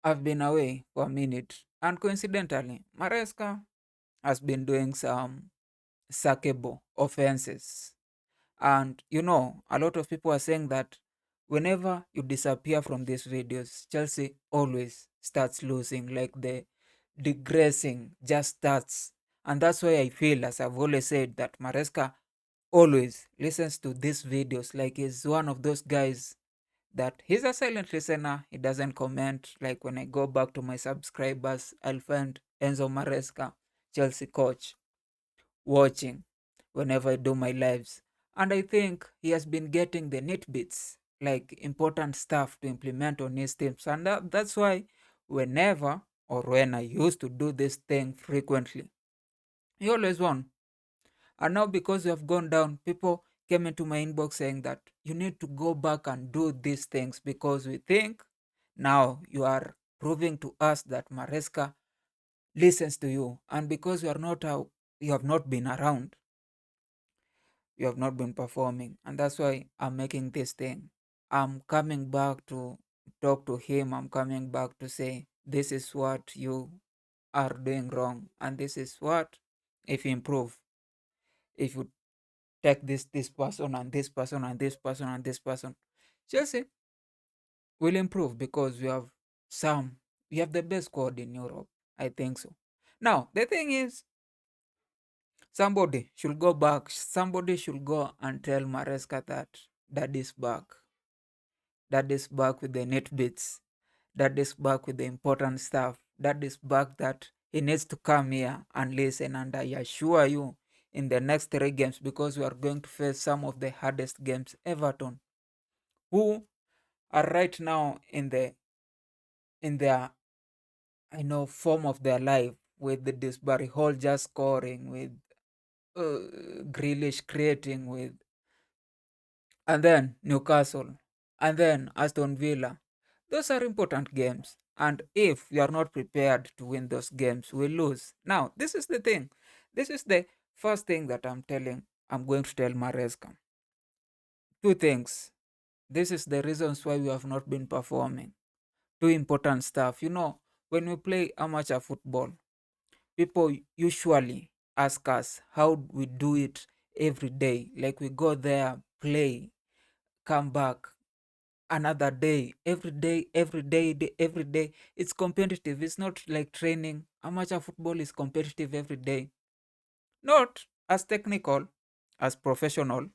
I've been away for a minute, and coincidentally, Maresca has been doing some sackable offenses. And a lot of people are saying that whenever you disappear from these videos, Chelsea always starts losing, like the digressing just starts. And that's why I feel, as I've always said, that Maresca always listens to these videos like he's one of those guys that he's a silent listener. He doesn't comment. Like when I go back to my subscribers, I'll find Enzo Maresca, Chelsea coach, watching whenever I do my lives. And I think he has been getting the neat bits, like important stuff to implement on his teams. And that's why whenever or when I used to do this thing frequently, he always won. And now because we have gone down, people came into my inbox saying that you need to go back and do these things because we think now you are proving to us that Maresca listens to you. And because you are not out, you have not been around, you have not been performing. And that's why I'm making this thing. I'm coming back to talk to him. I'm coming back to say, this is what you are doing wrong. And this is what, if you improve, if you take this person and this person and this person and this person, Chelsea will improve because we have the best squad in Europe. I think so. Now the thing is, somebody should go back. Somebody should go and tell Maresca that is back. That is back with the net bits. That is back with the important stuff. That is back that he needs to come here and listen. And I assure you, in the next 3 games, because we are going to face some of the hardest games, Everton, who are right now in their form of their life, with the Disbury Hall just scoring, with Grealish creating, with and then Newcastle, and then Aston Villa. Those are important games. And if we are not prepared to win those games, we lose. Now, this is the thing. This is the first thing that I'm going to tell Maresca. Two things. This is the reasons why we have not been performing. Two important stuff. When we play amateur football, people usually ask us how we do it every day. Like we go there, play, come back, another day, every day. It's competitive. It's not like training. Amateur football is competitive every day. Not as technical as professional,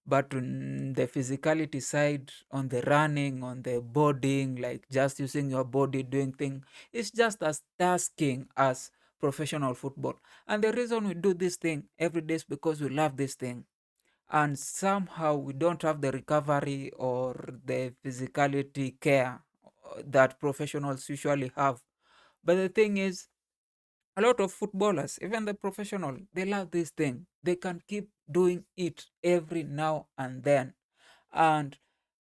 but on the physicality side, on the running, on the boarding, like just using your body doing thing, it's just as tasking as professional football. And the reason we do this thing every day is because we love this thing, and somehow we don't have the recovery or the physicality care that professionals usually have. But the thing is, a lot of footballers, even the professional, they love this thing. They can keep doing it every now and then. And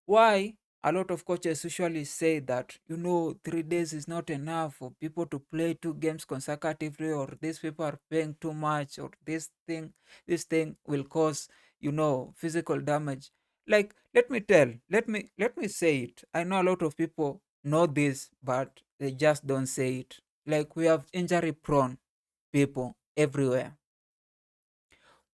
why a lot of coaches usually say that 3 days is not enough for people to play 2 games consecutively, or these people are paying too much, or this thing will cause physical damage. Like, let me say it. I know a lot of people know this, but they just don't say it. Like, we have injury prone people everywhere.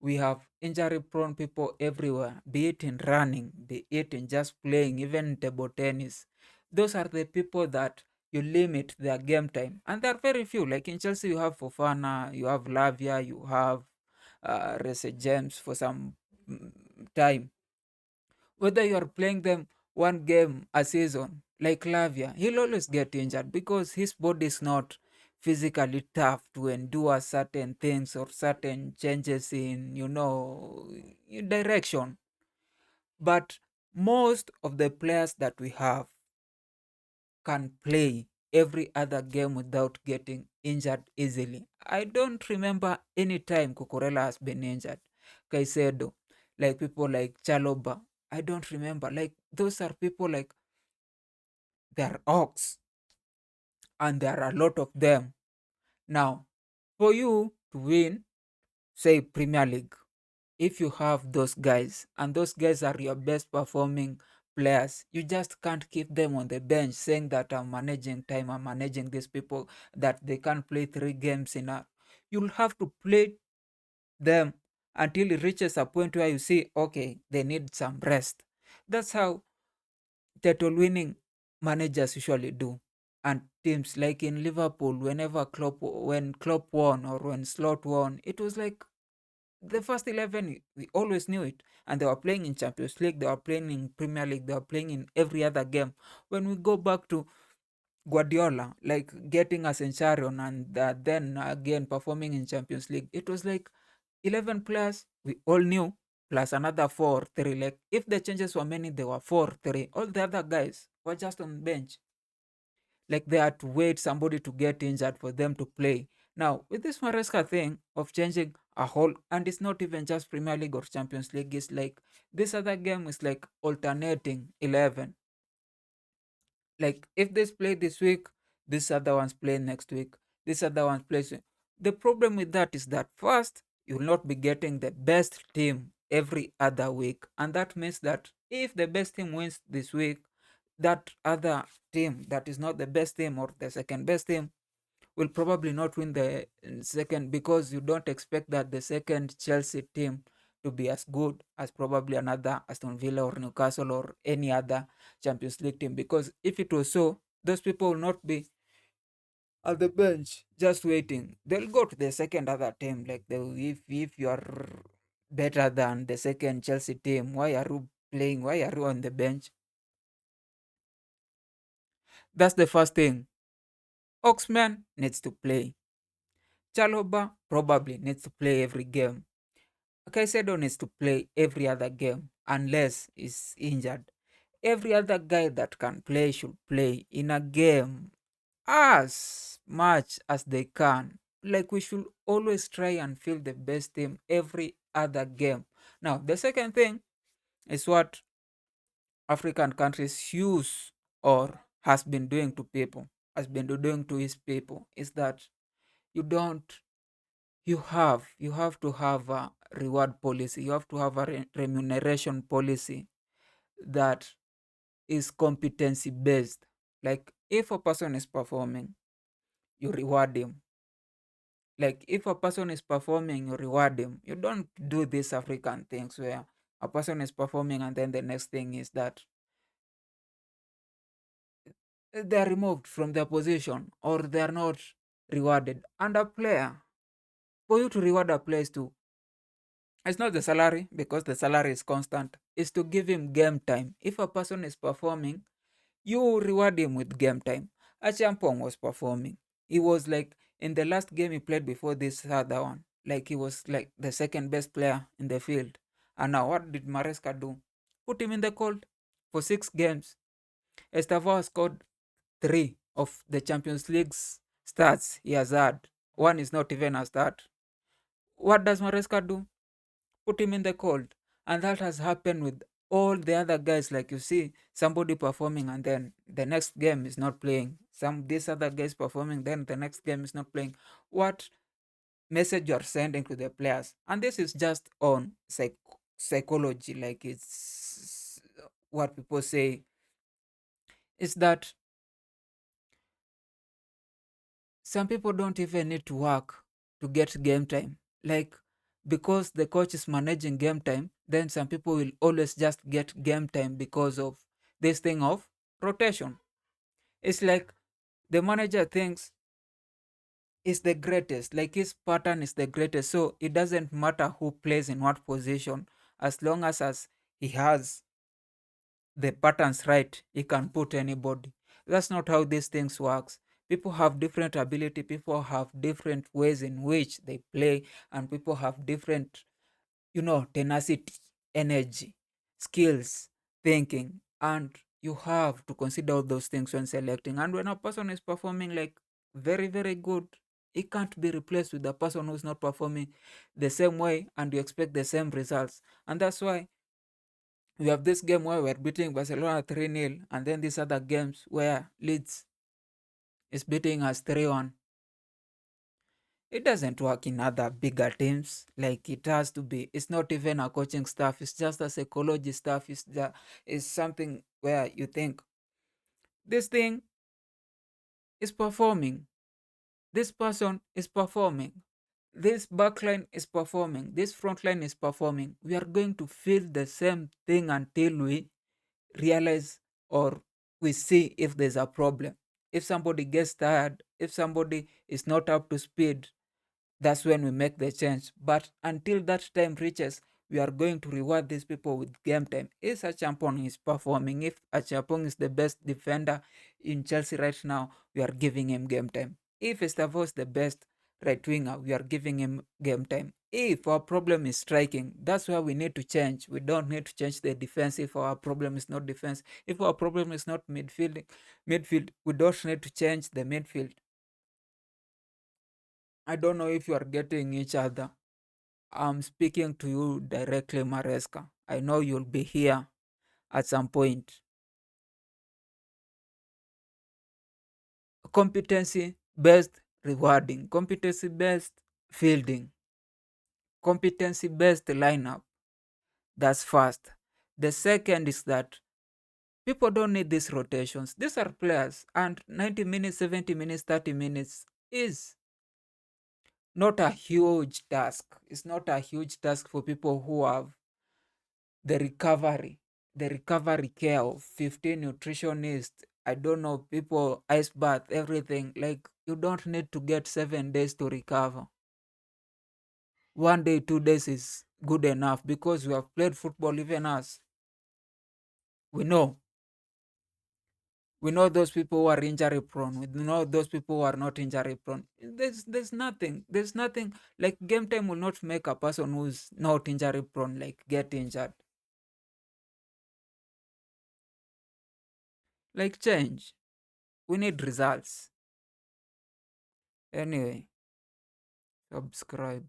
We have injury prone people everywhere, be it in running, be it in just playing, even in table tennis. Those are the people that you limit their game time. And there are very few. Like in Chelsea, you have Fofana, you have Lavia, you have Reece James for some time. Whether you are playing them 1 game a season, like Lavia, he'll always get injured because his body is not physically tough to endure certain things or certain changes in direction. But most of the players that we have can play every other game without getting injured easily. I don't remember any time Cucurella has been injured. Caicedo, like people like Chaloba, I don't remember. Like, those are people, like, they're ox, and there are a lot of them. Now, for you to win, say, Premier League, if you have those guys, and those guys are your best performing players. You just can't keep them on the bench saying that I'm managing time, I'm managing these people, that they can't play 3 games in a. You'll have to play them until it reaches a point where you see, okay, they need some rest. That's how title winning managers usually do. And teams like in Liverpool, when Klopp won or when Slot won, it was like the first 11, we always knew it. And they were playing in Champions League, they were playing in Premier League, they were playing in every other game. When we go back to Guardiola, like getting a Centurion and then again performing in Champions League, it was like 11 players we all knew, plus another 4, 3. Like if the changes were many, there were 4, 3. All the other guys were just on bench. Like they had to wait somebody to get injured for them to play. Now, with this Maresca thing of changing a whole, and it's not even just Premier League or Champions League, it's like this other game is like alternating 11. Like if this play this week, this other one's play next week, this other one's play. The problem with that is that first, you will not be getting the best team every other week. And that means that if the best team wins this week, that other team that is not the best team or the second best team will probably not win the second, because you don't expect that the second Chelsea team to be as good as probably another Aston Villa or Newcastle or any other Champions League team. Because if it was so, those people will not be at the bench just waiting. They'll go to the second other team. Like if you are better than the second Chelsea team, why are you playing? Why are you on the bench? That's the first thing. Oxman needs to play. Chaloba probably needs to play every game. Caicedo needs to play every other game unless he's injured. Every other guy that can play should play in a game as much as they can. Like we should always try and field the best team every other game. Now, the second thing is what African countries use or has been doing to people, has been doing to his people, is that you don't you have to have a reward policy, you have to have a remuneration policy that is competency based. Like if a person is performing, you reward him. Like if a person is performing, you reward him. You don't do these African things where a person is performing and then the next thing is that they are removed from their position or they are not rewarded. And a player, for you to reward a player is to, it's not the salary, because the salary is constant. It's to give him game time. If a person is performing, you reward him with game time. Achampong was performing. He was like in the last game he played before this other one. Like he was like the second best player in the field. And now what did Maresca do? Put him in the cold for 6 games. Estevao scored 3 of the Champions League's starts he has had. One is not even a start. What does Maresca do? Put him in the cold. And that has happened with all the other guys. Like you see somebody performing and then the next game is not playing. Some this other guys performing, then the next game is not playing. What message you are sending to the players? And this is just on psychology. Like it's what people say is that some people don't even need to work to get game time. Like because the coach is managing game time, then some people will always just get game time because of this thing of rotation. It's like the manager thinks is the greatest, like his pattern is the greatest. So it doesn't matter who plays in what position, as long as he has the patterns right, he can put anybody. That's not how these things works. People have different ability, people have different ways in which they play, and people have different, tenacity, energy, skills, thinking, and you have to consider all those things when selecting. And when a person is performing like very, very good, it can't be replaced with a person who's not performing the same way and you expect the same results. And that's why we have this game where we're beating Barcelona 3-0, and then these other games where Leeds is beating us 3-1. It doesn't work in other bigger teams. Like it has to be. It's not even a coaching staff. It's just a psychology staff. It's something where you think this thing is performing. This person is performing. This backline is performing. This frontline is performing. We are going to feel the same thing until we realize or we see if there's a problem. If somebody gets tired, if somebody is not up to speed, that's when we make the change. But until that time reaches, we are going to reward these people with game time. If Achampong is performing, if Achampong is the best defender in Chelsea right now, we are giving him game time. If Estavo is the best right winger, we are giving him game time. If our problem is striking, that's where we need to change. We don't need to change the defense if our problem is not defense. If our problem is not midfield, we don't need to change the midfield. I don't know if you are getting each other. I'm speaking to you directly, Maresca. I know you'll be here at some point. Competency based rewarding, competency based fielding, competency based lineup. That's first. The second is that people don't need these rotations. These are players, and 90 minutes, 70 minutes, 30 minutes is not a huge task. It's not a huge task for people who have the recovery the recovery care of 15 nutritionists. I don't know, people ice bath, everything. Like, you don't need to get 7 days to recover. 1 day, 2 days is good enough because we have played football. Even us, we know those people who are injury prone. We know those people who are not injury prone. There's nothing like game time will not make a person who's not injury prone like get injured. Like, change, we need results. Anyway, subscribe.